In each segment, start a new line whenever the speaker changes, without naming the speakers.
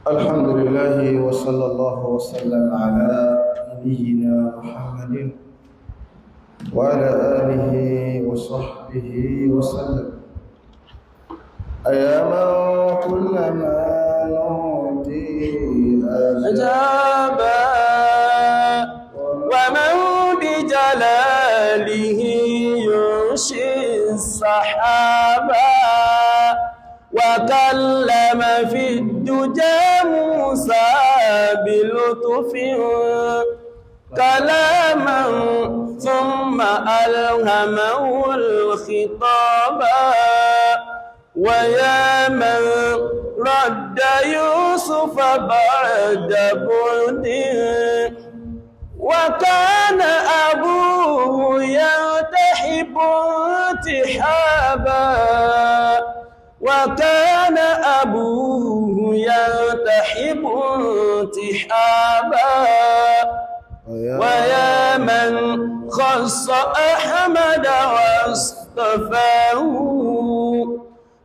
الحمد لله وصلى الله وسلم على نبينا محمد وعلى آله وصحبه وسلم. أياما كلما نودي
أجابا ومن بجلاله ينشي السحابا وكلم في الدجى موسى بلطف كلاما ثم ألهمه الخطابا ويا من رد يوسف بعد بعده وكان أبوه يرتحب انتحابا وكان أبوه يرتحب انتحابا ويا من خص أحمد واصطفاه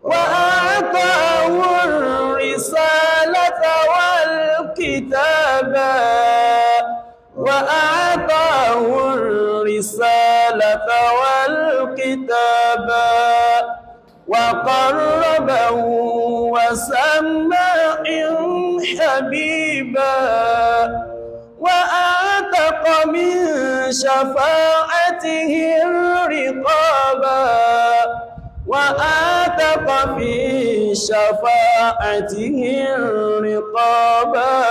وأعطاه الرسالة والكتابا وأعطاه الرسالة والكتابا وقربه وسمى حبيبا وأعتق من شفاعته الرقابا وآتق في شفاعته الرقابا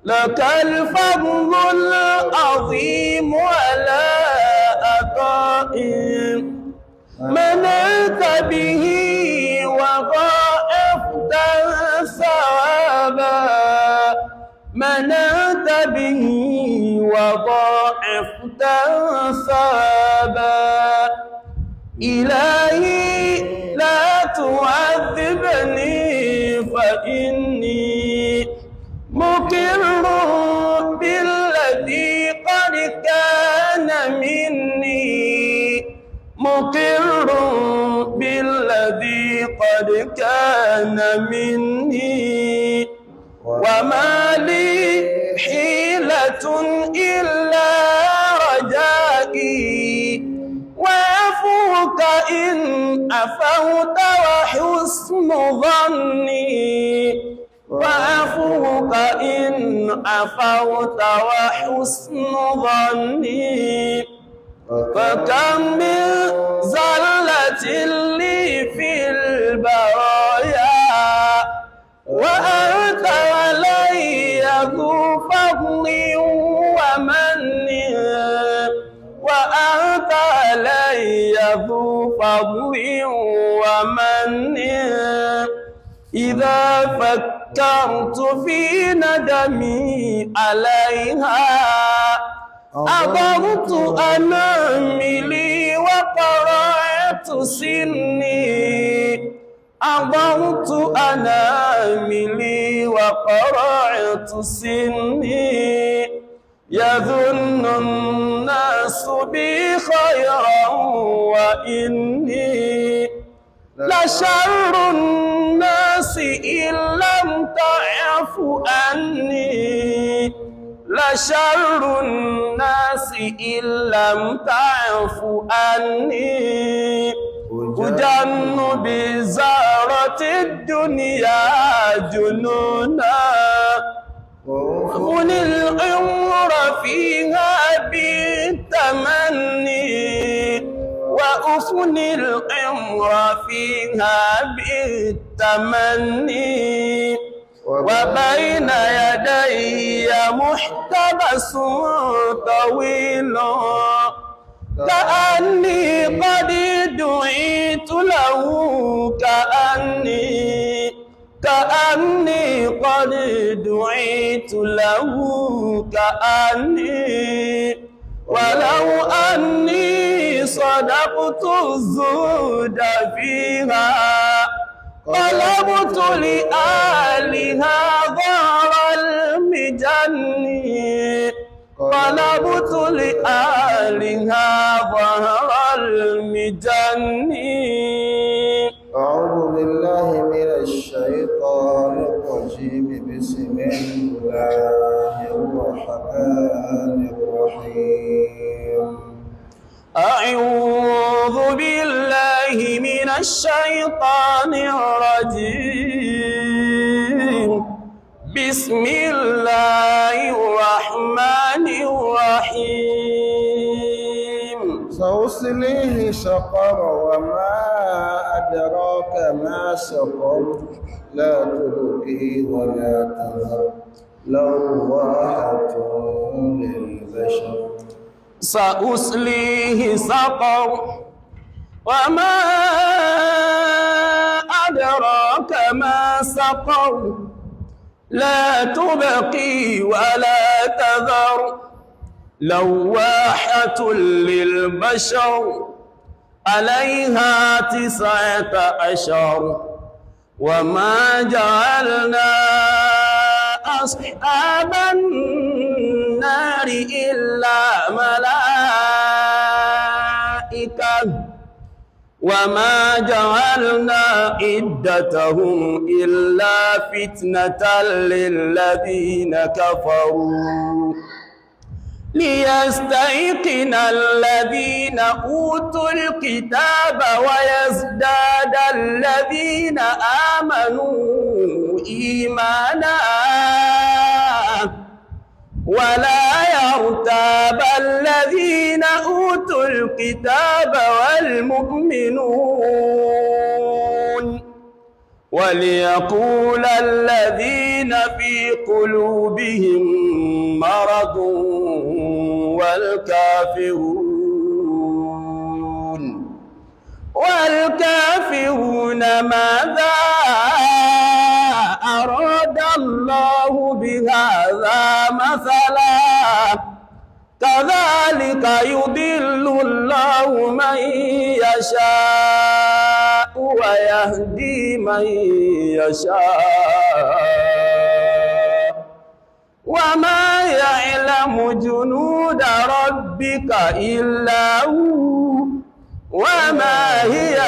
لك الفضل العظيم على أطائم منعت به وضاعفت ثوابا منعت به وضاعفت ثوابا إلهي لا تعذبني فإني مقر بالذي قد كان مني مقر بالذي قد كان مني وما لي حيلة إلا رجائي وعفوك إن عفوت وحسن ظني وعفوك إن عفوت وحسن ظني فكم من زلة لي في البرايا وأنت علي ذو فضل ومن وأنت علي ذو فضل ومن إذا فكرت في ندمي عليها أضرت أناملي وقرعت سني أضرت أناملي وقرعت سني يظن الناس بي خيرا وإني لشر الناس إن لم تعف عني لشر الناس إن لم تعف عني أجن بزارة الدنيا جنونا وأفني العمر فيها بالتمني وأفني العمر فيها بالتمني وبين يدي محتبس طويل كأني قد دعيت له كأني قد دعيت له كأني ولو أني صدقت الزهد فيها طلبت لآلها ظهر المجن طلبت لآلها ظهر المجن.
أعوذ بالله من الشيطان الرجيم. الرجيم بسم الله الرحمن الرحيم
أعوذ بالله من الشيطان الرجيم بسم الله الرحمن الرحيم
سأصليه سقر وما أدراك ما سقر لا تبقي ولا تذر لواحة للبشر
سأصليه سقر وما أدراك ما سقر لا تبقي ولا تذر لواحة للبشر عليها 19 وما جعلنا أصحاب النار إلا ملائكة وما جعلنا عدتهم إلا فتنة للذين كفروا ليستيقن الذين أوتوا الكتاب ويزداد الذين آمنوا إيمانا ولا يرتاب الذين أوتوا الكتاب والمؤمنون وليقول الذين في قلوبهم مرض والكافرون ماذا أراد الله بهذا مثلا كذلك يضل الله من يشاء ويهدي من يشاء وما يعلم جنود ربك إلا هو وما هي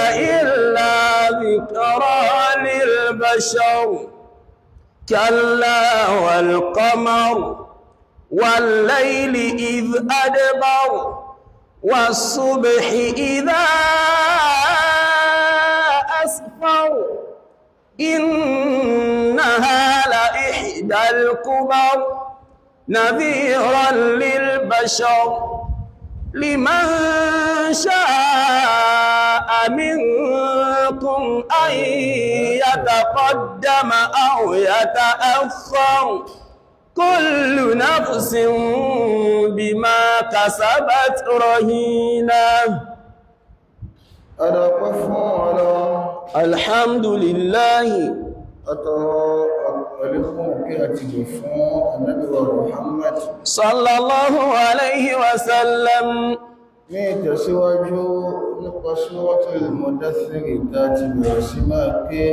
إلا ذكرى للبشر كلا والقمر والليل إذ أدبر والصبح إذا أسفر إنها لإحدى الكبر نذيرا للبشر لمن شاء منكم أن يتقدم أو يتأخر كل نفس بما كسبت رهينة الحمد لله صلى الله عليه وسلم
ní ìtẹ̀síwájú nípa Suratul Mudaththir ìtàtí bẹ̀rẹ̀ sí máa ké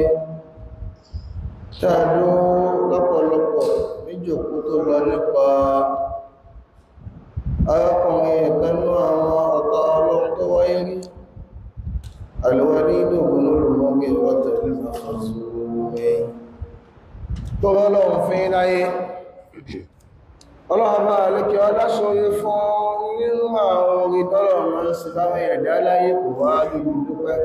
tààdó lọ́pọ̀lọpọ̀ níjòkó tó lọ nípa arákùnrin ìkanú àwọn ọ̀tá Ọlọ́run tó wáyé rí Al-Walid ibn al-Mughira al-Makhzumi tó lọ́lọ́run fi láyé Ọlọ́run bá alékẹ́ ọlásọ́yé fún nínú àwọn orí tọ́lọ̀run ń sì láwọn ẹ̀dá láyé kò wá lórí dúpẹ́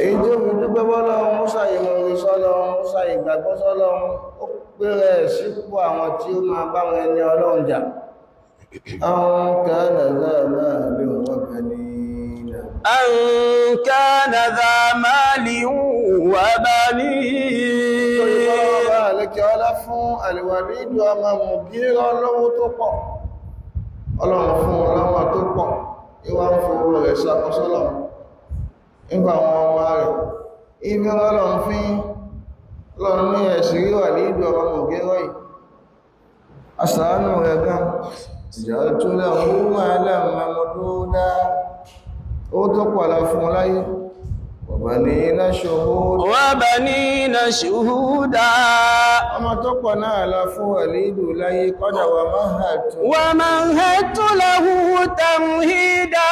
èyí tí ó fi dúpẹ́ bọ́lọ́run Mùsá ìmọ̀ orí sọ́lọ́run Mùsá ìgbàgbọ́ sọ́lọ́run ó pèrè sípò àwọn tí ó máa bá wọn ẹni Ọlọ́run jà àwọn kàánà náà bí wọ́n bẹ̀ ní
أن كان ذا مال وبنين
lẹ́kẹ́ ọlá fún Al-Walid ọmọ Mughira lọ́wọ́ tó pọ̀ Ọlọ́run fún ọlọ́wọ́ tó pọ̀ ìwà ń fowó rẹ̀ ṣàkọsọ́lọ̀ nígbà àwọn ọmọ rẹ̀ ibi Ọlọ́run fi Ọlọ́run ní ẹ̀ṣìrí Walid ọmọ Mughira yìí aṣàánú rẹ̀ gan ìjà tó lẹ́wọ́n máa lẹ́mọ̀ mọ́dúdá ó tó pọ̀ lá fún láyé وبنينا شهودا ọmọ tó pọ̀ náà lọ fún Walidu láyé kọ́dà
ومهدت له تمهيدا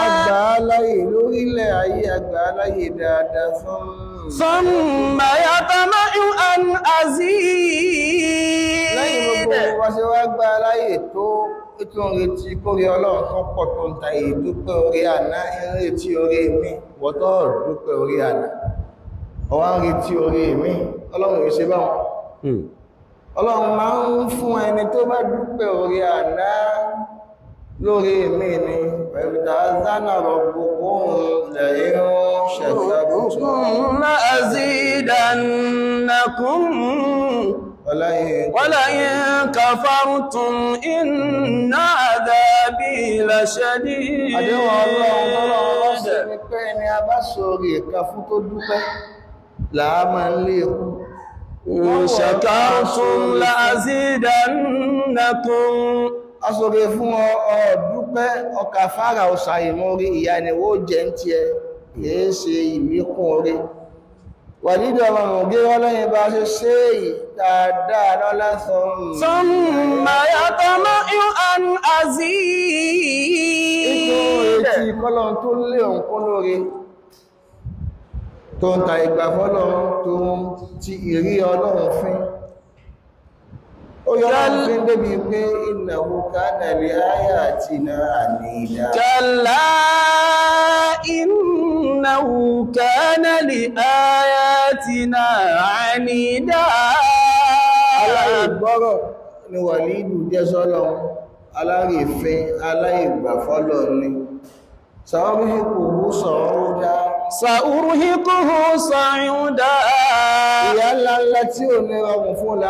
àgbà láyé lórílẹ̀ ayé àgbà láyé dáadáa fún
ثم يطمع أن
lẹ́yìn
أزيد
gbogbo wa ṣe wá gbá láyé tó ètò ìrètí kórí ọlọ́run kan pọ̀ tó ń ta ìdúpẹ́ orí àná ìrètí orí mi wọ́tọ́ dúpẹ́ orí àná ọwá ń retí orí mi ọlọ́run ìṣe báwọn ọlọ́run máa ń fún ẹni tó bá dúpẹ́ orí àná lórí mi ni pẹ̀lú tààzánà rọ̀gbogbo lẹ́yìn ṣẹ̀ṣẹ̀bùtù
لأزيدنكم ولئن كفرتم إن عذابي لشديد
àdéhùn ọlọ́run tọ́lọ́run lọ́sẹ̀ ní pé ẹni a bá sórí ẹ̀ka fún tó dúpẹ́ làá máa ń lé ẹkú
إن شكرتم لأزيدنكم
asòrè fún ọ̀dúpẹ́ ọkà fara ọ̀sà ìmọ̀rí ìyá ni ó jẹ́ ń tí ẹ kìí ṣe ìmíkún orí wà nídọ̀ ọmọ mọ̀gé ọlọ́yìn bá ṣe ṣe èyí dáadáa lọ́lásán
ثم يطمع أن أزيد
ètò kọ́lọ̀n tó lé òǹkún lórí tó ń ta ìgbà fọ́lọ́run tó ń ti ìrí ọlọ́run fín ó yọ ọlọ́run fín débi pé innahu kana li ayatina anida
كلا إنه كان لآياتنا عنيدا
aláìgbọ́rọ̀ ni Wàlídù jẹ́ sọ́lọ́run alárìífín aláìgbà fọ́lọ́run ni sàwọ́bíhìkòhú sọ̀rọ̀dá
سأرهقه صعودا
ìyá ńláńlá tí ò ní rọrùn fún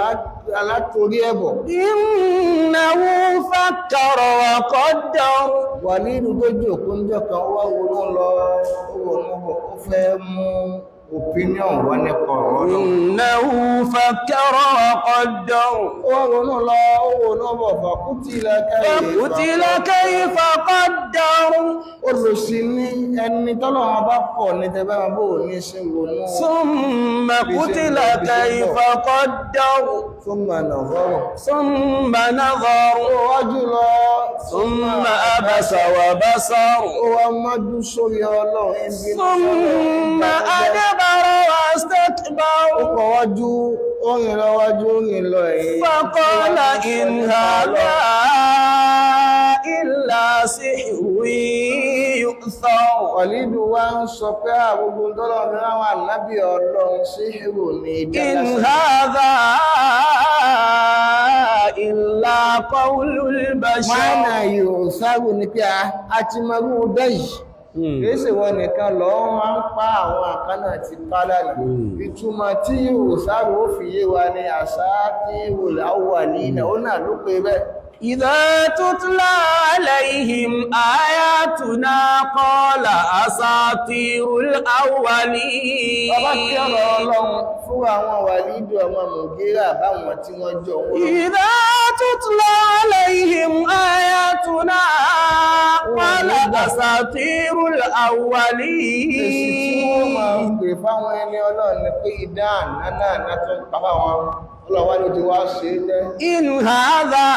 alátorí ẹbọ̀
إنه فكر وقدر
Wàlídù tó jòkó ń jọ kan wá wọnú lọ ó fẹ́ mú opinion wá nípa ọ̀rọ̀ náà
إنه فكر وقدر
ó wá wọnú lọ ó wọnú bọ̀
فقتل كيف قدر
olùsí ní ẹni tọ́lọ́wọ́n bá pọ̀ ní tẹ́bẹ́ wọn bó ní sí wọnú
ثم قتل كيف قدر
ثم نظر
ثم نظر
wájú lọ
ثم عبس وبصر
ó wá mọ́jú sórí ọlọ́run ibi
ثم أدبر واستكبر
ọkọ̀ wájú orin lọ wájú orin lọ ẹ̀yìn
فقال إن هذا إلا سحر يؤثر
Wàlídù wá ń sọ pé àgbogbo tọ́lọ̀ ní àwọn ànábì ọlọ́run sí hìrò ní
إن
ìjálásí
هذا إلا قول
máàna
البشر
yóò sáàrù ní pé a ti mọ́rú bẹ́yì kéèsè wọn nìkan lọ máa ń pa àwọn àkánà ti pálá nì ìtumọ̀ tí yóò sáàrù ó fi yé wa ní àṣà tí ìwòláwà ní ìnà ó náà ló pé bẹ́ẹ̀
إذا تتلى عليهم آياتنا قال أساطير الأولين
ọba tí ọ̀rọ̀ ọlọ́run fún àwọn Wàlídù ọmọ Mùgírà báwọn tí wọ́n jọ wọ́n
إذا تتلى عليهم آياتنا قال أساطير
èsì tí wọ́n máa ń
الأولين
pè fáwọn ẹni ọlọ́run ni pé idán náà tó ń pa fáwọn ọlọ́wà ló ti wá ṣe é lẹ́
إن هذا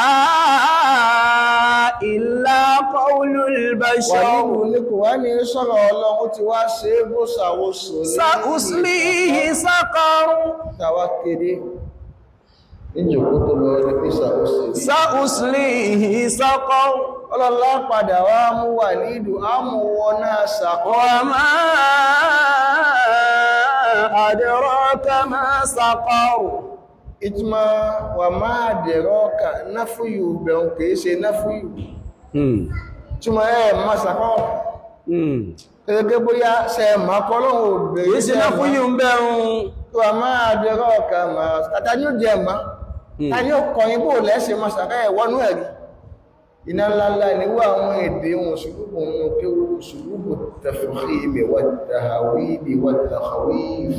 إلا قول البشر
Wàlídù ní kò wá ní sọ̀rọ̀ ọlọ́run ti wá ṣe é bó ṣàwóṣò ní
سأصليه سقر
tàwa kéde níjòkó tó lọ ní pé ṣàwóṣò ní
سأصليه سقر
ọlọ́lá padà wá mú Wàlídù á mú wọn náà ṣàkọ́
وما أدراك ما سقر
ìtumọ̀ wà máa dẹ̀rọ ọkà náfúyù bẹ̀rùn kìí ṣe náfúyù túnmọ̀ máa ṣàkọ́ gẹ́gẹ́ bóyá ṣe mọ́kọ́ lọ́wọ́ òbèrè
Èsì náà fún yíò ń bẹ̀rún.
wà máa dẹ̀rọ ọkà máa tàtà ní ó jẹ ẹ̀má ta ní ó kọ̀yìn bó lẹ́ṣe máa ṣàkọ́ ẹ̀wọ́nú ẹ̀rí iná ńláńlá níwọ̀ àwọn èdè wọn ṣùgbùgbù wọn kí ó ṣùgbùgbù tafkhimi wa tahwili wa takhwif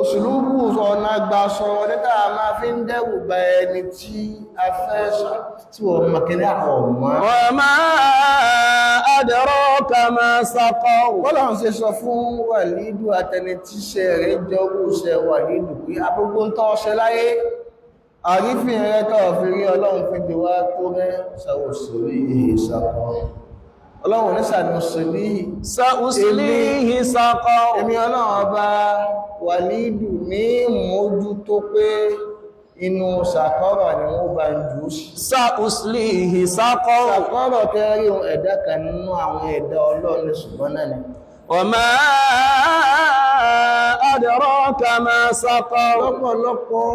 òṣìlúgbù ọ̀nà àgbàṣọ lẹ́tà máa fi ń dẹ́rù bá ẹni tí a fẹ́ tí wọ́n makẹ́lẹ́ àwọn ọmọ
وما أدراك ما سقر
wọ́n ṣe sọ fún Wàlídù àtẹni tí ṣe rẹ̀ jọrú ṣe Wàlídù pé agbogbo ń tọ́ ṣe láyé àrífin rẹ̀ tọ́ fi rí ọlọ́run fi di wá tó rẹ̀ ṣàwòsórí ìṣàkọ́ ọlọ́run ní sànúsìlíhì
sa'uslihi saqar
èmi ọlọ́run ọba wàlídù ní mójú tó pé inú sàkọ́rọ̀ ni wọ́n bá ń jù sí
sa'uslihi saqar
sàkọ́rọ̀ tẹ́rí ẹ̀dá kan nínú àwọn ẹ̀dá ọlọ́run ṣùgbọ́n náà ni
wa ma adraka ma saqar
lọ́pọ̀lọpọ̀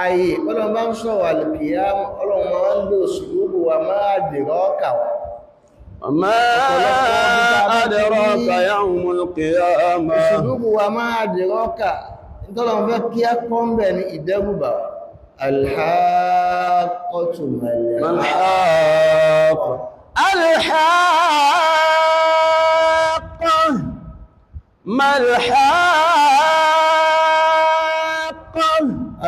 ayé ọlọ́run bá ń sọ̀rọ̀ àlùkìyà ọlọ́run máa ń lò sùúrù wa máa dèrò ọkà wa
wa ma adraka yawmul qiyamah
sùúrù wa máa dèrò ọkà nítorọ̀n fẹ́ kí á kọ́ ń bẹ̀ ní ìdẹ́rùbà alhaqqatu
malhaqqa alhaqqa malhaqqa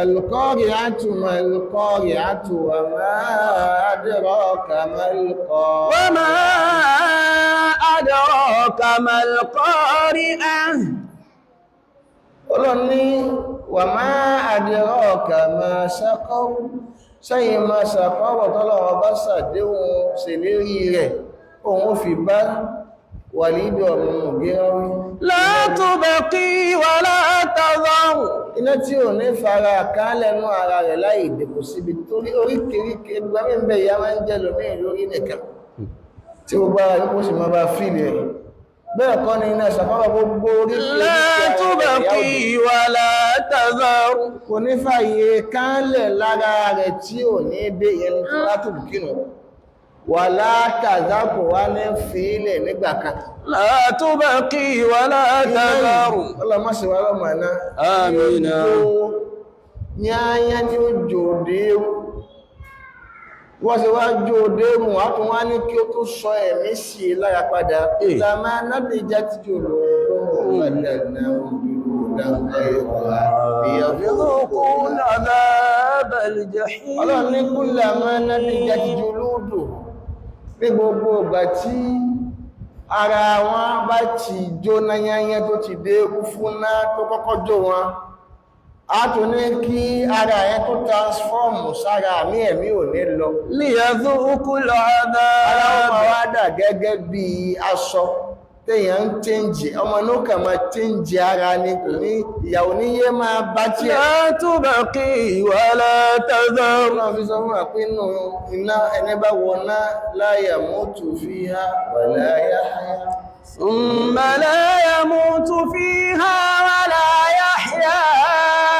alqari'atu malqari'atu wa ma adraka malqari'atu
wa ma adraka malqari'ah
ọlọ́ni wà máa àdìrọ̀ ọ̀kà máa ṣàkọ́rù sẹ́yìn máa ṣàkọ́rọ̀ tọ́lọ́wọ́ bá ṣàdéhùn ṣèlérí rẹ̀ òun fi bá Wàlídù ọmọ Mùgírọ́rí
la tubqi wa la tadhar
iná tí ò ní fara kálẹ̀nú ara rẹ̀ láì ìdìbò síbi torí oríkèríkè gbámí ń bẹ ìyá máa ń jẹ́ lómi lórí nìkan tí ó gbára yóò sì máa bá fíìlì rẹ̀ bẹ́ẹ̀ kọ́ ni iná ṣàkọ́rọ̀ gbogbo
la tubqi wa la tadhar
kò ní fàyè kánlẹ̀ lára rẹ̀ tí ò ní dé ẹni tó látùbù kínú wà látàzá kò wá ní fílẹ̀ nígbà kan
la tubqi wa la tadhar
ọlọ́mọ́síwá lọ́mọ̀ náà
Àmín.
yáyá ní ó jòdé wọ́n sì wá jòdé mù á tún wá ní kí ó tó sọ ẹ̀mí sí lára padà ìlàmà náà já ti jò
يذوقون عذاب الجحيم
Ọlọ́run ní kúlà máa náà ní jàtìjò lóòdò ní gbogbo ìgbà tí ara wọn bá ti jó náyányá tó ti dé fún náà tó kọ́kọ́ jó wọn a tún ní kí ara ẹ̀ tó transform sára àmì ẹ̀mí ò ní lọ
ليذوقوا
ara wọn
العذاب
máa wá dà gẹ́gẹ́ bí aṣọ téèyàn ń change ọmọ inú kà máa change ara ní kò ní ìyàwó níyé máa bá tí ẹ̀
لا تبقي ولا تذر
Ọlọ́run fi sọ fún àpínú iná ẹni bá wọná la yamutu fiha wala yahya.
ثم لا يموت فيها ولا يحيا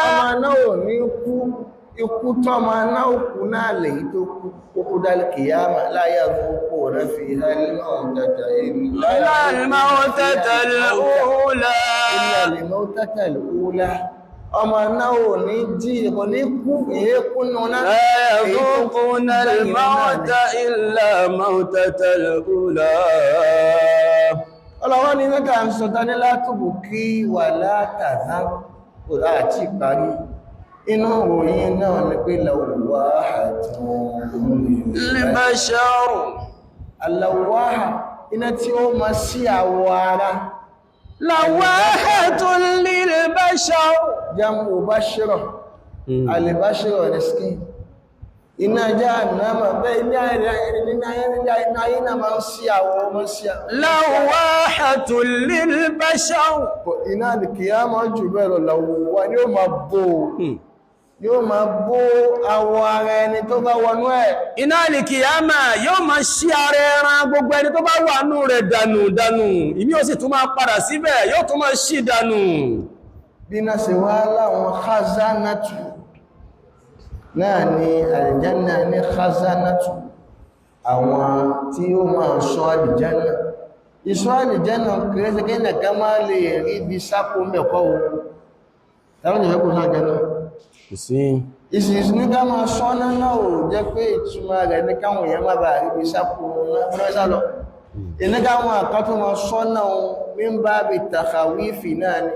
Ọmọ náà ò ní kú, ikú tọ́mọ náà kú náà lèyí tó kú, kókó dálì kìyàmà la yazuquna fiha al-mawtata
إلا الموتة الأولى
illa al-mawtata al-ula. Ọmọ náà ò ní jí, kò ní kú, èékú náà
لا يذوقون الموت إلا موتة الأولى
Ọlọ́wọ́ ni mẹ́ta ń sọ tání látùbù kí wà látàzá kò láti parí. Inú òyìn náà ni pé làwọ̀wáhà
البشر
Àlàwọ̀wáhà iná tí ó ma sí àwọ̀ ara.
لواحة للبشر
Jámù bá ṣírọ̀, alìbáṣírọ̀ ní skin. Iná Jahannama bẹ́ iná ayé náà máa ń sí àwọ̀ ọmọ sí àwọ̀.
لواحة للبشر
Iná àdìkìyàmọ́ jù bẹ́ẹ̀ lọ làwọ̀wá ni ó máa bò yóò máa bó àwọ̀ ara ẹni tó bá wọnú ẹ̀.
iná àlìkìyàmà yóò máa ṣí ara ẹran gbogbo ẹni tó bá wà nú rẹ̀ dànù dànù ìmí ó sì tún máa padà síbẹ̀ yóò tún máa ṣí dànù
Bí náà ṣe wá láwọn khazanatu náà ni àlìjánà ní khazanatu àwọn tí ó máa ṣọ́ àlìjánà. Ìṣọ́ àlìjánà kìrẹ́sẹ̀kẹ́ nìkan máa lè rí bí sápò mẹ́kọ́ o. Táwọn ìyẹ́ kò náà jẹ́ náà. Ìsìnkú ní ká máa ṣọ́ náà ò jẹ́ pé ìtumọ̀ rẹ̀ ní káwọn èèyàn má bàa rí bí sápò náà lọ. Ìní káwọn àkátó máa ṣọ́ náà mímbà bí tàkàwífì náà ni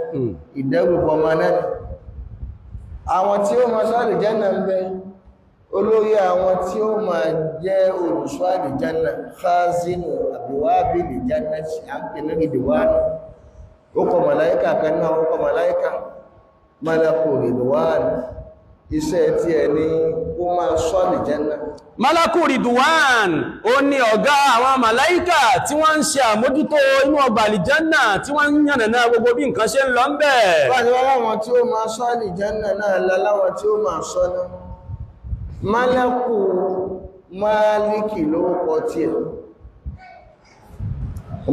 ìdẹ́rùbọ̀ ọmọ náà ni. Àwọn tí ó máa ṣọ́ àlìjánà ń bẹ olórí àwọn tí ó máa jẹ́ olùṣọ́ àlìjánà khazinu àbíwábí àlìjánà sí à ń pè ní ìdíwánù. Ó kọ màláíkà kan náà ó kọ màláíkà malakul ridwan iṣẹ́ tí ẹni ó máa sọ àlìjẹ́nà.
Malaku Ridwan ó ní ọ̀gá àwọn màláíkà tí wọ́n ń ṣe àmójútó inú ọgbà àlìjẹ́nà tí wọ́n ń yànnàná gbogbo bí nǹkan ṣe ń lọ ń bẹ̀.
Báyìí wọ́n láwọn tí ó máa sọ àlìjẹ́nà náà láláwọn tí ó máa sọ náà. Malaku Máàlìkì lórúkọ tiẹ̀.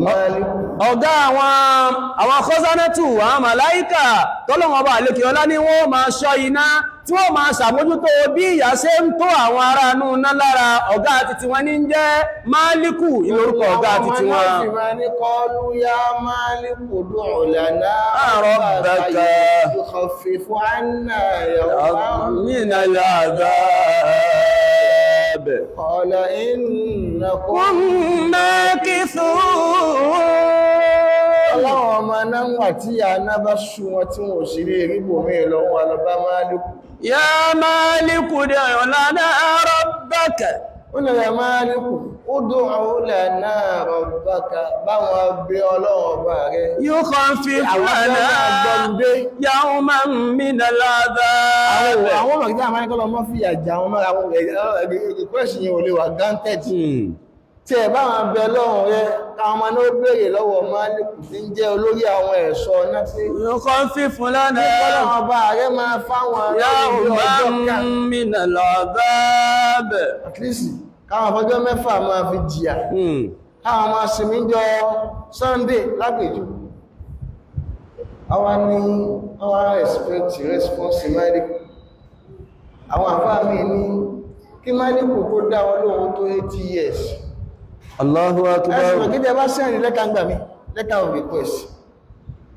Máàlìkù.
Ọ̀gá àwọn kọ́sánẹ́tù àwọn màláíkà tọ́lọ́wọ́n ọba àlékè ọlá ní wọ́n máa ṣọ́ iná tí wọ́n máa ṣàmójútó bí ìyà ṣe ń tó àwọn ará inú iná lára. Ọ̀gá títí wọn ní ń jẹ́ Máàlìkù ìlórúkọ ọ̀gá títí wọn.
Àwọn ọmọ náà ní kọlu ya Máàlìkù ud'u lana
rabbaka
yukhaffifu 'anna yawman
minal 'adhab.
Qala innakum
makithun.
Ọlọ́run ọmọ náà wà tí àná bá ṣú wọn tí wọ́n sì rí ìrìbò mí lọ́wọ́ alọ́bá Máàlìkù.
Ya Máàlìkù ud'u lana rabbaka.
Ó lè rẹ̀ Máàlìkù, ud'u lana rabbaka báwọn abẹ́ Ọlọ́run ọba rẹ̀.
Yukhaffifu 'anna yawman minal 'adhab.
Àwọn ọmọ ìgbà àmáríkọ́lọ́ mọ́ fi àjà àwọn mọ́ra àwọn ìkwẹ́ṣì yìí ò lè wà granted. Tí ẹ̀ báwọn abẹ́ Ọlọ́run rẹ̀ káwọn ọmọ náà béèrè lọ́wọ́ Máàlìkù tí ń jẹ́ olórí àwọn ẹ̀ṣọ́ náà tí
Yukhaffifu 'anna
Ọlọ́run ọba rẹ̀ máa fáwọn
yawman minal 'adhab.
at least káwọn ọjọ́ mẹ́fà máa fi jìyà káwọn máa sinmi jọ Sunday lágbèjú àwọn ní àwọn response Máàlìkù. Àwọn àfáà mi ní kí Máàlìkù tó dá wọn lóhun tó 80 years.
Allahu akbar.
Ẹ̀sùn gídẹ bá sẹ́rin lẹ́ka ń gbà mí lẹ́ka ò request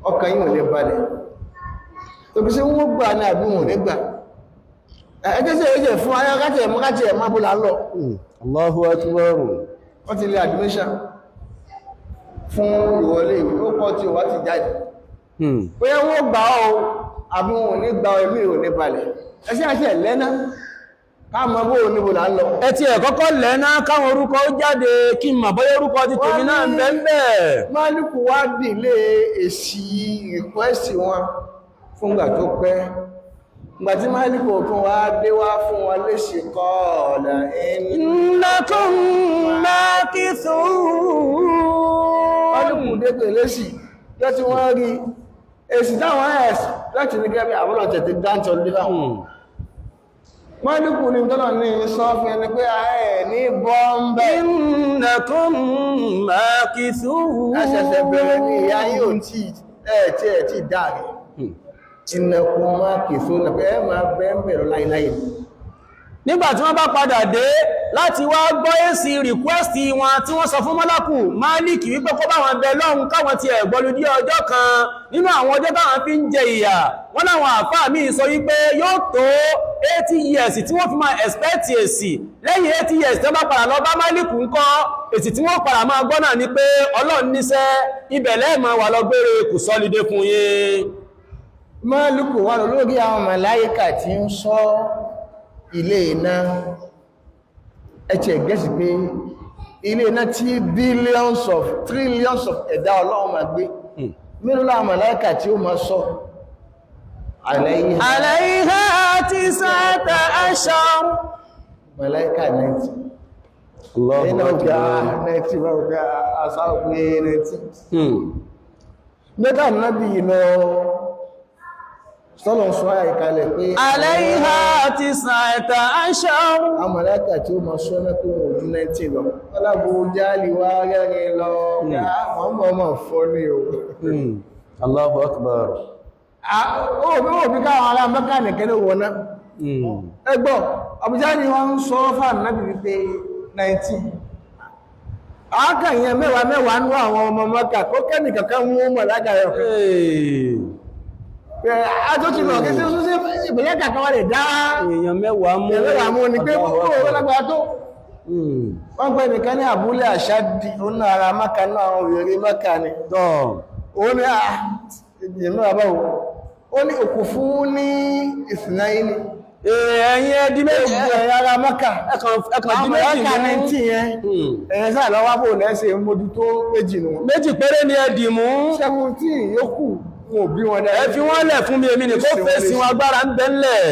ọkàn yíò lè balẹ̀ tó bí sí wọ́n gbà ní àbí wọn nígbà ẹjẹ́ sí ẹjẹ́ fún ayákájẹ̀ ẹ̀mọ́kájẹ̀ ẹ̀mọ́bùlá lọ.
Allahu akbar.
Wọ́n ti lè admission fún ìwọlé ìwé ó kọ́ tí ó wá ti jáde bóyá wọ́n gbà ọ́ àbí wọn ní gbà ọ́ ẹ̀mí ò ní balẹ̀ ẹ̀sí àti ẹ̀lẹ́ná káàmọ́ bó níbo là ń lọ.
Ẹ ti ẹ̀ kọ́kọ́ lẹ́ná káwọn orúkọ ó jáde kí n mà bóyá orúkọ ti tèmi náà ń bẹ ń bẹ.
Máàlìkù wá dìlé èsì ìkwẹ́sì wọn fúngbà tó pẹ́. Ìgbà tí Máàlìkù tún wá dé wá fún wọn léṣe kọ́ ọ̀nà
innakum makithun.
Máàlìkù dégbè léṣì jẹ́ tí wọ́n rí èsì táwọn ẹ̀sì láti ní gẹ́gẹ́ bí àbúrò tẹ̀tẹ̀ dáńtọ̀ lílá. Máàlìkù ní tọ́lọ̀ ní sọ́fẹ́ ni pé ààrẹ ní bọ́m̀bẹ̀.
Innakum makithun.
Ẹsẹ̀sẹ̀ bẹ̀rẹ̀ ní ìyá yóò tí ẹ̀ tí dáre. Innakum makithun pé ẹ máa bẹ̀rẹ̀ láìláì.
Nígbà tí wọ́n bá padà dé láti wá gbọ́ èsì rìkwẹ́sì wọn tí wọ́n sọ fún Málákù Máàlìkì wípé kó bá wọn bẹ lọ́hun káwọn ti ẹ̀gbọ́lú dí ọjọ́ kan nínú àwọn ọjọ́ táwọn fi ń jẹ ìyà. Wọ́n láwọn àfáà míì sọ wípé yóò tó 80 years tí wọ́n fi máa expect èsì. Lẹ́yìn 80 years tí wọ́n bá padà lọ bá Máàlìkù ńkọ́ èsì tí wọ́n padà máa gbọ́ náà ni pé Ọlọ́run níṣẹ́ ibẹ̀ lẹ́ẹ̀mọ́ wà lọ gbére kù sọ́lidé fún yín.
Máàlìkù wà lórí àwọn màláíkà tí ń sọ ilé iná ẹ̀chẹ̀ gẹ́sì pé ilé iná tí trillions of ẹ̀dá Ọlọ́run máa gbé mẹ́rùnlá màláíkà tí ó máa sọ
alayha tis'ata ashar
màláíkà 90 ẹ̀nà ọgbà 90 wà ọgbà asáwọ̀gbé 90 mẹ́ta náàbí iná sọ́lọ̀ sọ àìkalẹ̀ pé
alayha tis'ata ashar
àwọn màláíkà tí ó máa sọ́nà tó wọ́n ojú 90 lọ alábò jáàlì wá rẹ́rin lọ ọmọ fọ́ ní o.
Allahu akbar.
Òbí káwọn ará Mẹ́kà nìkẹ́ ló wọ́ná ẹgbọ́ àbújá ni wọ́n ń sọ fà náà wípé 19 àákàyẹ mẹ́wàá ní àwọn ọmọ Mẹ́kà kó kẹ́nì kankan mú màláíkà rẹ̀ àtúntì lọ kí sí ìpínlẹ̀ kankan wà lè dá
èèyàn mẹ́wàá mú
ní pé ó lágbàá tó wọ́n pẹ́ nìkan ní Abúlé Àṣádì ó náà ara Mẹ́kà náà àwọn òyèrè Mẹ́kà ni ó ní ìjìnmọ́ àbáwò ó ní òkú fún ní ìsìnáyí ni
ẹ̀yìn ẹdí méjì
ara Mẹ́kà
ẹkàn dí méjì
ní tí yẹn ẹ̀yẹn sáà lọ́wọ́ bò lẹ́sẹ̀ mójútó méjì nù
méjì péré ni ẹdì mú
17 yókù wọn bí wọn dáa
ẹ fi wọ́n lẹ̀ fún mi èmi ní kó fèsì wọn agbára ń bẹ́ńlẹ̀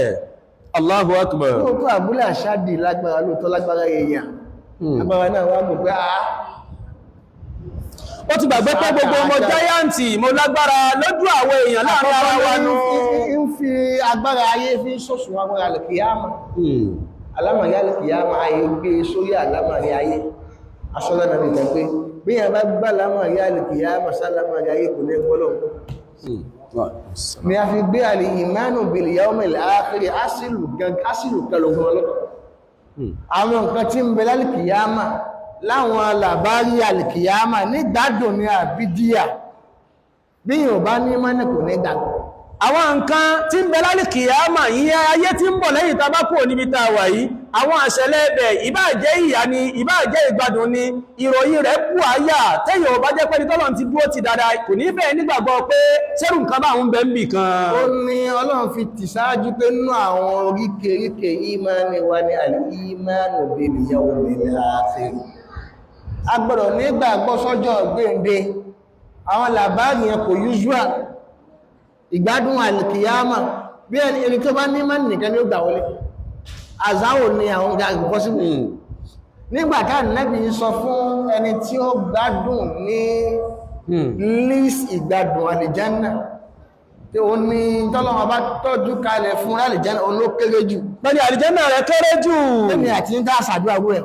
Allahu akbar.
lóòótọ́ àbúlé àṣádì lágbára lóòótọ́ lágbára èèyàn agbára náà wá gbogbo
ó ti gbàgbé pé gbogbo ọmọ jáyàntì mo lágbára lójú àwọn èèyàn láàrin ara wa nù.
ń fi agbára ayé fi ń sọ̀sùn agbára alìkìyàmà alámàrí alìkìyàmà ayé gbé sórí alámàrí ayé aṣọ́lọ́nà nìkan pé bí yàn bá gbá alámàrí alìkìyàmà sálámàrí ayé kò lè gbọ́lọ̀ ni a fi gbé alì ìmánù bil yawmil akhir asìlù kẹlògùn ọlọ́tọ̀ àwọn nǹkan tí ń bẹ lálìkìyàmà láwọn alàbárí alìkìyàmà ní gbádùn ní àbídíà bí yóò bá ní mọ́nà kò ní gbádùn
àwọn nǹkan tí ń bẹ lálìkìyàmà yíyá ayé tí ń bọ̀ lẹ́yìn tabakò níbi tá a wà yìí àwọn àṣẹlẹ̀ ẹbẹ̀ ìbáàjẹ́ ìyà ni ìbáàjẹ́ ìgbádùn ni ìròyìn rẹ̀ kú àyà tẹ́yìn ò bá jẹ́ pé ní tọ́lọ́run ti dúró ti dáadáa kò ní bẹ́ẹ̀ nígbàgbọ́ pé ṣẹ́rù nǹkan bá ń bẹ ń bì kan.
ó ní Ọlọ́run fi tì sáájú pé nínú àwọn oríkèríkè ìmáni wa ní al-imanu bil yawmil akhir a gbọ́dọ̀ nígbàgbọ́ sọ́jọ́ gbéǹde àwọn làbáàrí yẹn kò usual ìgbádùn alìkìyàmà bí ẹni tó bá ní mọ́ nìkan ní ó gbà wọlé àzáwò ní àwọn ìgbàgbọ́ sí nígbàtá Nábì sọ fún ẹni tí ó gbádùn ní lís ìgbádùn àlìjánà tí ó ní tọ́lọ́wọ́ bá tọ́jú kalẹ̀ fún àlìjánà oló kéré jù
pẹ̀lú àlìjánà rẹ̀ kéré jù
ẹni àti ní dáṣàdúrà rẹ̀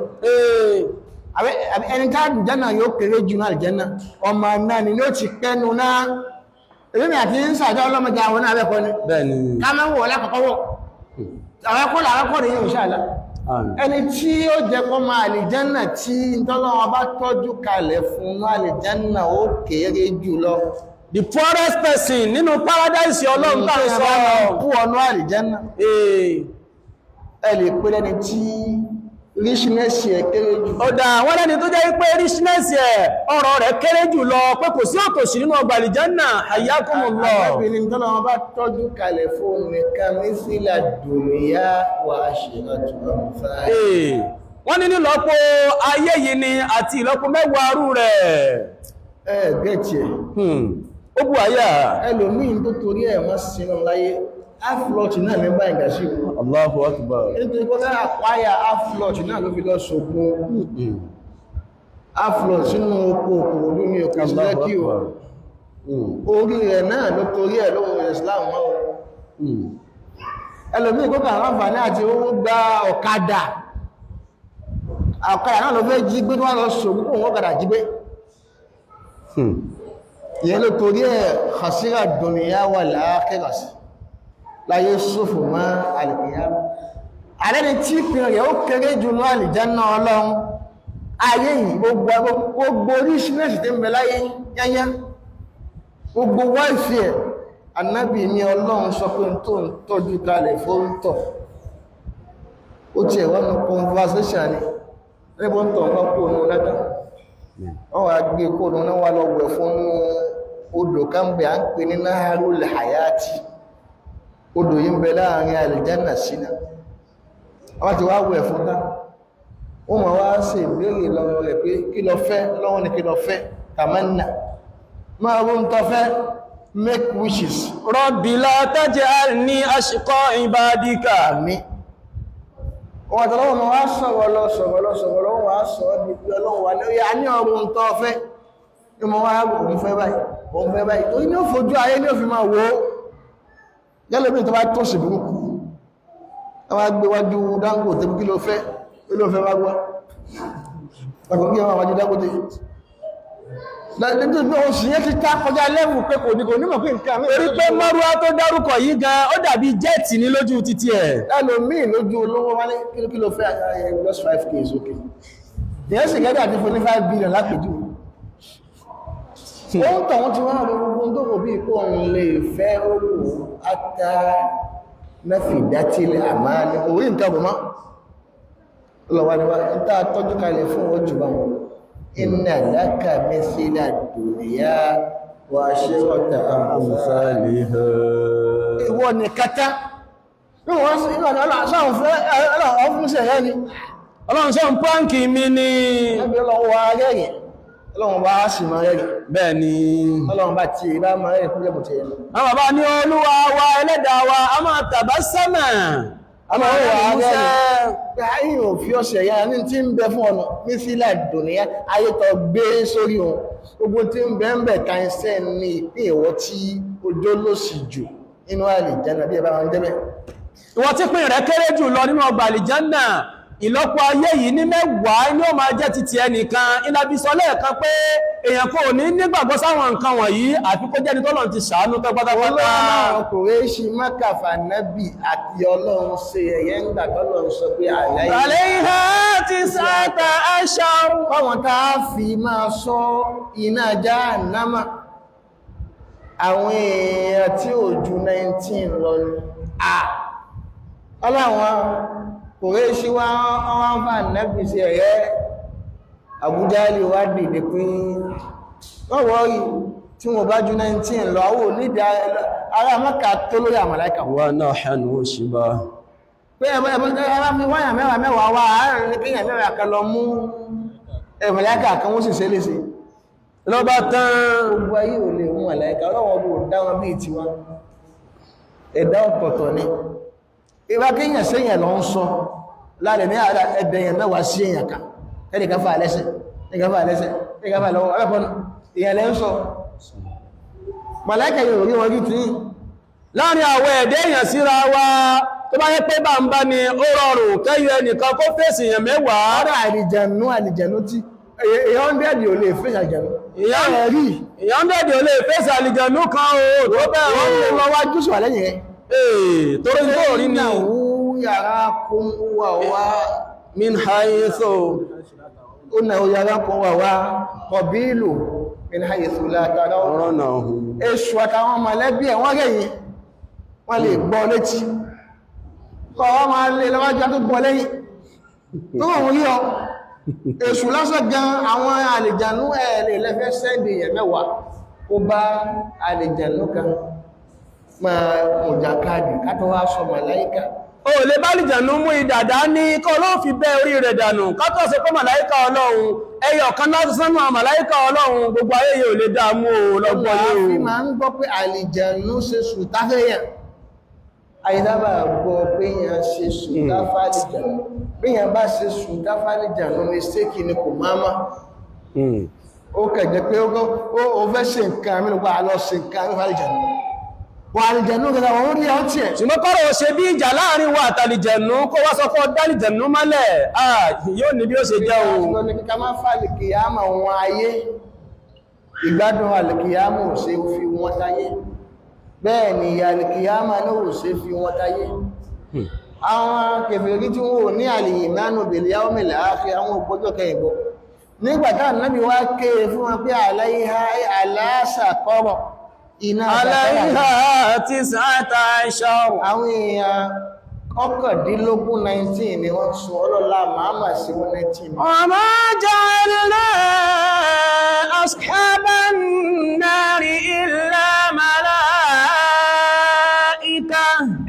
ẹni tá àlìjánà yóò kéré jù ní àlìjánà ọmọ náà ni ó ti pẹ́nu náà èmi àti ń sàjọ́ ọlọ́mọdé àwọn náà rẹ̀kọ́ ni
bẹ́ẹ̀ni
ká mẹ́ wọ̀ lákọ̀ọ́kọ́ wọ̀ àwẹ́kọ́ rẹ̀ yìí ṣàlá ẹni tí ó jẹ́ kọ́ máa àlìjánà tí ìtọ́lọ́wọ́ bá tọ́jú kalẹ̀ fún àlìjánà ó kéré jù lọ
the poorest person nínú paradise ọlọ́run tá ń sọ
kú ọ̀nà àlìjánà ẹ lè pé lẹ́ni tí richness ẹ̀ kéré jù
ọ̀dà wọ́n lẹ́ni tó jẹ́ pé richness ẹ̀ ọrọ̀ rẹ̀ kéré jù lọ pé kò sí òtòṣì nínú ọgbà àlìjánà hayyakumullah
arábìnrin tọ́lọ́wọ́ bá tọ́jú kalẹ̀ fún nìkan mísílà dùnìyà wà ṣìrọ̀tù ọ̀fà
wọ́n ní nílọ́pọ̀ ayé yìí ni àti ìlọ́pọ̀ mẹ́wàá rú rẹ̀
gẹ́ẹ̀tì ẹ̀
ó bù àyà
ẹlòmíín tó torí ẹ̀ wọ́n sínú láyé aflọ́tì náà ní bá ìgbàṣí
Allahu akbar
nítorí kọ́ lára àpáyà aflọ́tì náà ló fi lọ ṣògùn aflọ́tì sínú oko òkòrò ní òkè sílẹ́kì orí rẹ̀ náà ló torí ẹ̀ lóhun Islam mọ́ ẹlòmíín kó kà ráǹfààní àti owó gba ọ̀kadà náà ló fẹ́ jí gbé tó wá lọ ṣògùn kó wọ́n kàdà jí gbé ìyẹn ló torí ẹ̀ khasira dunya wal akhirah láyé sófò mọ́ àlìkìyàmá àrẹ́ni tí ìpín rẹ̀ ó kéré jù lọ àlìjánà ọlọ́run ayé yìí gbogbo oríṣiríṣi tí ń bẹ láyé yányá gbogbo wáìfì ẹ̀ Ànábì ní Ọlọ́run sọ pé tó ń tọ́jú kalẹ̀ fóńtọ̀ ó ti ẹ̀wọ́n ní conversation ni níbo ń tọ̀ wọ́n kó nù lẹ́tà wọ́n wá gbé kó nù náà wà lọ wẹ̀ fún odò kánbẹ̀ à ń pè ní Naharul Hayati odò yìí ń bẹ láàrin àlìjánà sínà wọ́n ti wá wẹ̀ fún dá wọ́n ma wá ṣe ìbéèrè lọ́wọ́ rẹ̀ pé kí lọ fẹ́ lọ́wọ́ ni kí lọ fẹ́ tamanna máa rú ń tọ́ fẹ́ make wishes
Rabbi la taj'alni ashqa ibadika
àmì wọ́n tọ́lọ́wọ́ ma wá sọ̀rọ̀ lọ wá sọ ní pé ọlọ́run wà lórí a ní ọrùn ń tọ́ fẹ́ ní mo wá òun fẹ́ báyìí torí ní ó fojú ayé ní ó fi máa wo gẹ́lẹ́bí tó bá tó sì burúkú àwọn agbéwájú Dangote kí ló fẹ́ wá gbọ́ ọkùnrin kí wọ́n wájú Dangote nítorí oṣù yẹn ti tá kọjá lẹ́wù pé kò ní mọ̀ pé nǹkan mi
torí pé mọ́rúwá tó dárúkọ yìí gan ó dàbí jẹ́ẹ̀tì ní lójú títí ẹ̀
ẹlòmíì lójú olówó wálé kí ló fẹ́ plus 5k is okay ìyẹn sì gẹ́gẹ́ àti fún ní 5 billion lápèjú ohun tọ̀wọ́n ti wọ́n àwọn gbogbo tó kò bí ikú ọ̀run lè fẹ́ oòrùn ata mẹ́fìdátìlẹ̀ àmá ní orí nǹkan bọ̀ mọ́ lọ́wọ́díwá ìta tọ́jú kalẹ̀ fún ojú bá wọn inna laka mithla dunya wa ashirata amthaliha ìwọ ni kátá ní wọ́n sí
ọlọ́run sọ ń pọ́ǹkì mi ní
ẹbí ọlọ́wọ́ arẹ́rìn ọlọ́run bá sì máa rẹ̀
bẹ́ẹ̀ ni
ọlọ́run bá ti bá máa rẹ̀ kúrẹ́ bùtẹ̀ ẹ̀nà
àwọn bàbá ní olúwa wa ẹlẹ́dàá wa a máa tàbá sẹ́mà ọmọ rẹ̀ Musa
ayé ò fi ọ̀sẹ̀ yára ní tí ń bẹ fún ọ̀nà ní sílẹ̀ dùnìyà ayé tó gbé sórí wọn gbogbo tí ń bẹ ń bẹ káńsẹ́ ní ìpín ìwọ́ tí ojó ló sì jù nínú àlìjánà bí ẹ bá wọn débẹ̀.
ìwọ̀n tí pín rẹ̀ kéré jù lọ nínú ọgbà àlìjánà ìlọ́pọ̀ ayé yìí ní 10 ní ó máa jẹ́ titi ẹnìkan ìlàbí sọ lẹ́ẹ̀kan pé èèyàn kò ní nígbàgbọ́ sáwọn nǹkan wọ̀nyí àfi kó jẹ́ni tọ́lọ̀ ti ṣàánú tó pátápátá.
ọkùnrin ṣe mákàfà nábì àti ọlọ́run ṣe ẹ̀yẹ́ ń gbà tọ́lọ́run sọ pé
àlẹ́yìnhá ti sáta aṣáàrù
fáwọn tá a fi máa sọ iná Jahannama àwọn èèyàn tí ò ju 19 lọ ni ọlọ́run kòrè ṣí wá wọ́n fà nẹ́bì sí ẹ̀yẹ́ Àbújá lè wá dìde pé wọ́n wọ́rí tí wọ́n bá jú 19 lọ àwọ̀ nídìí ará Mẹ́kà tó lórí àmàláìkà
wà náà hànú òṣìbá
pé ẹbá fi wáyà mẹ́wàá wá àárín ní kíyàn mẹ́wàá kan lọ mú àmàláìkà kan wọ́n sì ṣe léṣe
lọ́bá tán
gbogbo ayé ò lè mú àmàláìkà ọlọ́wọ́ bò dáwọn bí tiwa ẹ̀dá ọ̀tọ̀ọ̀tọ̀ ni ìwá kíyàn sẹ́yìn lọ ń sọ láàrin ní àdá ẹ̀bẹ̀yàn mẹ́wàá sí èyàn kan ẹnìkan fà lẹ́sẹ̀ ẹnìkan fà lẹ́sẹ̀ ẹnìkan fà lọ́wọ́ ẹ̀pọ̀nà ìyàn lẹ́ ń sọ màláìkà yóò rí wọn rí tí
láàrin àwọ̀ ẹ̀dẹ́ èyàn síra wa tó bá yẹ pé bá ń bá ní ó rọrùn kẹ́yọ ẹnìkan kó fèsì èyàn mẹ́wàá
ọ̀rọ̀ àlìjànú tí èyàn 100 ò lè fèsì àlìjànú
èyàn 100 ò lè fèsì àlìjànú kan o tó bẹ́ẹ̀
wọ́n lè lọ wá jùsù àlẹ́yìn rẹ̀
torí tó rí ní
yàrá kún wà wá
min haythu
ó na yàrá kún wà wá kọbílù min haythu látara
ọ̀rọ̀ náà hù
èṣù àtàwọn mọ̀lẹ́bí ẹ̀ wọ́n rẹ̀yìn wọ́n lè gbọ́ létí kọ́ wọ́n máa lè lọ́wọ́já tó gbọ́ lẹ́yìn tó wọ́n rí ọ èṣù lásán gan àwọn àlìjànú ẹ̀rẹ̀ lẹ́fẹ́ sẹ́ndì ẹ̀ mẹ́wàá ó bá àlìjànú kan máa mọ̀jákàdì kátọ́ wá sọ màláíkà
o lè bá àlìjànú mú ìdàdá ní kọ́ ló fi bẹ́ orí rẹ̀ dànù kátọ́ sí pé màláíkà ọlọ́run ẹyọ kan láti sánú màláíkà ọlọ́run gbogbo ayé yóò lè dámú o lọ́gbọ́ yóò
fi máa ń gbọ́ pé àlìjànú ṣe sùtá fẹ́yàn àìdábà gbọ́ pé yàn ṣe sùtá fàlìjànú bí yàn bá ṣe sùtá fàlìjànú mistake ni kò máa má ó kẹ̀jẹ́ pé ó fẹ́ ṣe nǹkan mínú pa àlọ́ ṣe nǹkan fàlìjànú wà àlìjẹ̀nú gẹ́gẹ́ wọ́n rí ọtí ẹ̀.
ṣùgbọ́n kọ́rọ̀ ṣe bí ìjà láàrin wa àtàlìjẹ̀nú kó wá sọ fọ́ dálìjẹ̀nú mọ́lẹ̀ yóò ní bí ó ṣe jẹ́ o.
ṣùgbọ́n ní kíkà máa fà lìkìyàmà wọn ayé ìgbádùn àlìkìyàmà ò ṣe fi wọn táyé bẹ́ẹ̀ ni ìyà àlìkìyàmà náà ò ṣe fi wọn táyé. àwọn kèfèrí tí wọn ò ní àlìyìmánù bil yawmil akhir àwọn òpójọ́ kẹyìnbó nígbà táwọn nábì wá ké fún wọn pé aláṣàkọ́rọ̀
aláìhá tí sáàtà ṣọ́rọ̀
àwọn èèyàn 19 ni wọ́n sọ ọlọ́lá màámà sí 19
ọmọ ja'alna ashaban nari illa malaika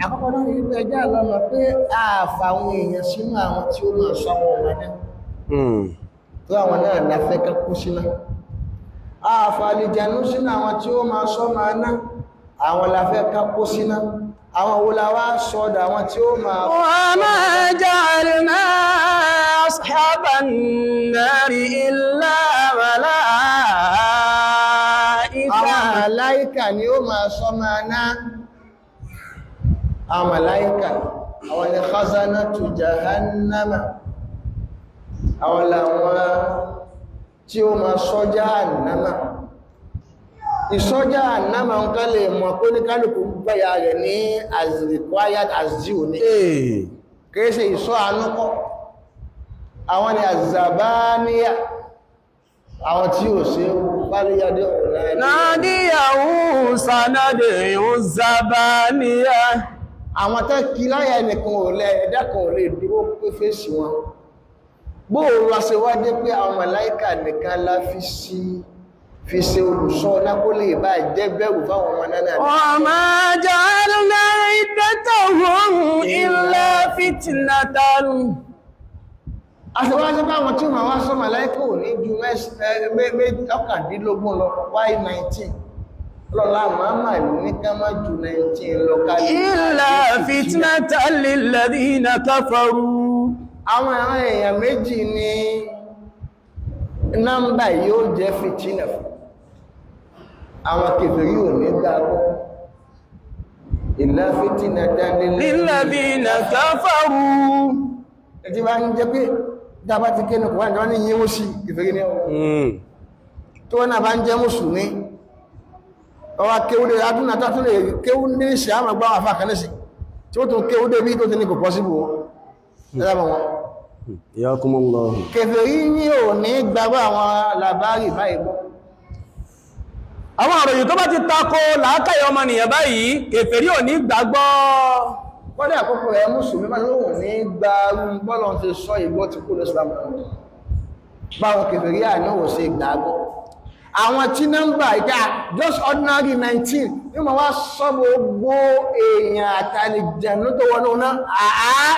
àkọ́kọ́ náà ní pé ẹjá lọ́mọ pé àfàwọn èèyàn sínú àwọn tí ó máa sọ àwọn ọmọ náà tó àwọn náà láfẹ́ kẹ́kú sínú àfàlìjànú sínú àwọn tí ó máa sọ máa ná àwọn láfẹ́ kápó síná àwọn òwúláwá sọ́dọ̀ àwọn tí ó máa
wa ma ja'alna ashaban nari illa malaika
àwọn màláíkà ni ó máa sọ máa ná àwọn màláíkà àwọn ni khazanatu jahannama àwọn làwọn tí ó máa sọ́jà ànámà ìsọ́jà ànámà ń ká lè mọ̀ pé ní kálùkù gbáyà rẹ̀ ní as required as due ní kìí ṣe ìsọ́ ànúkọ́ àwọn ni àzàbáníyà àwọn tí ó ṣe bálíyàdé ọ̀rẹ́
nàdíyàwó sànádé òzàbáníyà
àwọn tẹ́ kí láyà ẹnìkan ò lẹ́ ẹ̀dẹ́kan ò lè dúró pé fèsì wọn bóòrùn wáṣẹ wá dé pé àwọn màláíkà nìkan lá fi ṣe olùṣọ́ lákó lè bá jẹ́ bẹ̀rù fáwọn ọmọ náà
wa ma ja'alna iddatahum illa fitnatan
àṣẹwáṣẹ́ báwọn tí wọ́n wá sọ màláíkà ò ní ju 19 lọ wáyé 19 lọ́la máa ní ká má ju 19 lọ káyé
illa fitnatan lilladhina kafaru.
àwọn àwọn èèyàn méjì ni nọ́mbà yóò jẹ́ fìtínà fún àwọn kèfèrí ò ní gbàgbọ́ illa fitnatan
lilladhina kafaru.
ẹ̀tí bá ń jẹ́ pé dábá ti kéènù kọ̀wàá ìjọ ní yíwó sí kèfèrí ní ọwọ́ tó wọ́n náà bá ń jẹ́ mùsùlùmí ọwá kéwúdé adúnàtà tó lè kéwúdé ní ṣe àmàgbà àfà kanẹ́sì tí ó tún kéwúdé bí tó ti ní kò pọ́síbò kèfèrí ní ò ní gbàgbọ́ àwọn làbárì báyìí bọ́
àwọn àròyìn tó bá ti tako làákàyè ọmọnìyàn báyìí kèfèrí ò ní gbàgbọ́.
kọ́dẹ̀ àkókò rẹ̀ mùsùlùmí máa lóhùn ní gbàrú bọ́lọ̀ ti sọ ìgbọ́ ti kú lọ́sùlámù báwọn kèfèrí ànáwò sí gbàgbọ́ àwọn tí nọ́mbà ìká just ordinary 19 ní ma wá sọ gbogbo èèyàn àtàlìjẹ̀nú tó wọnú náà àá